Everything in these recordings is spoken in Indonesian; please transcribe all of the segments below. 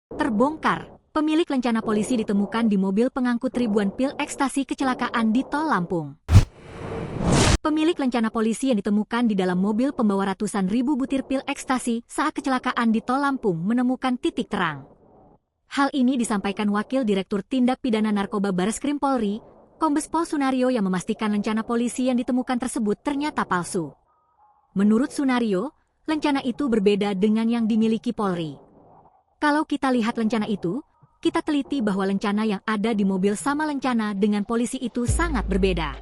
Terbongkar, pemilik lencana polisi ditemukan di mobil pengangkut ribuan pil ekstasi kecelakaan di Tol Lampung. Pemilik lencana polisi yang ditemukan di dalam mobil pembawa ratusan ribu butir pil ekstasi saat kecelakaan di Tol Lampung menemukan titik terang. Hal ini disampaikan Wakil Direktur Tindak Pidana Narkoba Bareskrim Polri, Kombes Pol Sunario yang memastikan lencana polisi yang ditemukan tersebut ternyata palsu. Menurut Sunario, lencana itu berbeda dengan yang dimiliki Polri. Kalau kita lihat lencana itu, kita teliti bahwa lencana yang ada di mobil sama lencana dengan polisi itu sangat berbeda.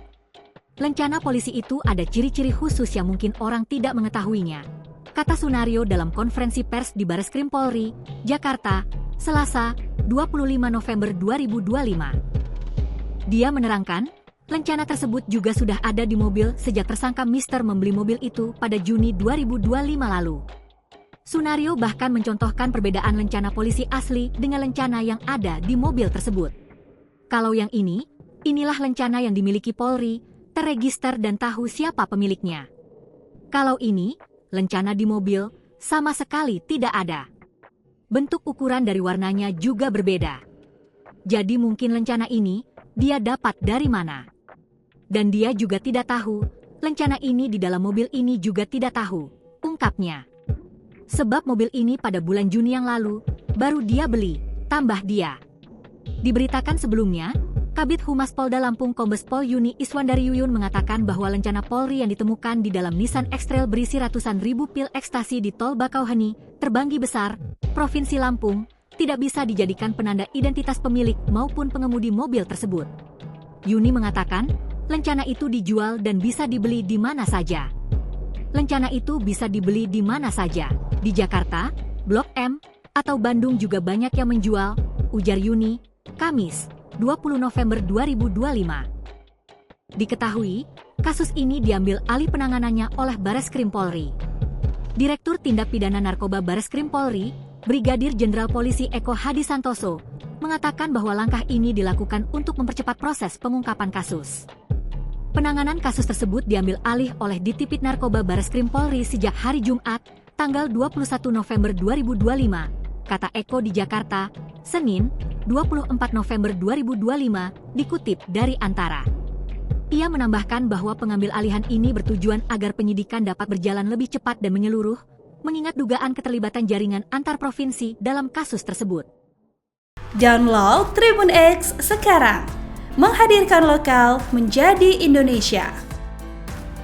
Lencana polisi itu ada ciri-ciri khusus yang mungkin orang tidak mengetahuinya, kata Sunario dalam konferensi pers di Bareskrim Polri, Jakarta, Selasa, 25 November 2025. Dia menerangkan, lencana tersebut juga sudah ada di mobil sejak tersangka Mister membeli mobil itu pada Juni 2025 lalu. Sunario bahkan mencontohkan perbedaan lencana polisi asli dengan lencana yang ada di mobil tersebut. Kalau yang ini, inilah lencana yang dimiliki Polri, terregister dan tahu siapa pemiliknya. Kalau ini, lencana di mobil, sama sekali tidak ada. Bentuk ukuran dari warnanya juga berbeda. Jadi mungkin lencana ini, dia dapat dari mana. Dan dia juga tidak tahu, lencana ini di dalam mobil ini juga tidak tahu, ungkapnya. Sebab mobil ini pada bulan Juni yang lalu, baru dia beli, tambah dia. Diberitakan sebelumnya, Kabid Humas Polda Lampung Kombes Pol Yuni Iswandari Yuyun mengatakan bahwa lencana Polri yang ditemukan di dalam Nissan X-Trail berisi ratusan ribu pil ekstasi di Tol Bakauheni, Terbanggi Besar, Provinsi Lampung, tidak bisa dijadikan penanda identitas pemilik maupun pengemudi mobil tersebut. Yuni mengatakan, lencana itu dijual dan bisa dibeli di mana saja. Lencana itu bisa dibeli di mana saja, di Jakarta, Blok M, atau Bandung juga banyak yang menjual, ujar Yuni, Kamis, 20 November 2025. Diketahui, kasus ini diambil alih penanganannya oleh Bareskrim Polri. Direktur Tindak Pidana Narkoba Bareskrim Polri, Brigadir Jenderal Polisi Eko Hadi Santoso, mengatakan bahwa langkah ini dilakukan untuk mempercepat proses pengungkapan kasus. Penanganan kasus tersebut diambil alih oleh Ditipid Narkoba Bareskrim Polri sejak hari Jumat, tanggal 21 November 2025, kata Eko di Jakarta, Senin, 24 November 2025, dikutip dari Antara. Ia menambahkan bahwa pengambil alihan ini bertujuan agar penyidikan dapat berjalan lebih cepat dan menyeluruh, mengingat dugaan keterlibatan jaringan antar provinsi dalam kasus tersebut. Download Tribun X sekarang, menghadirkan lokal menjadi Indonesia.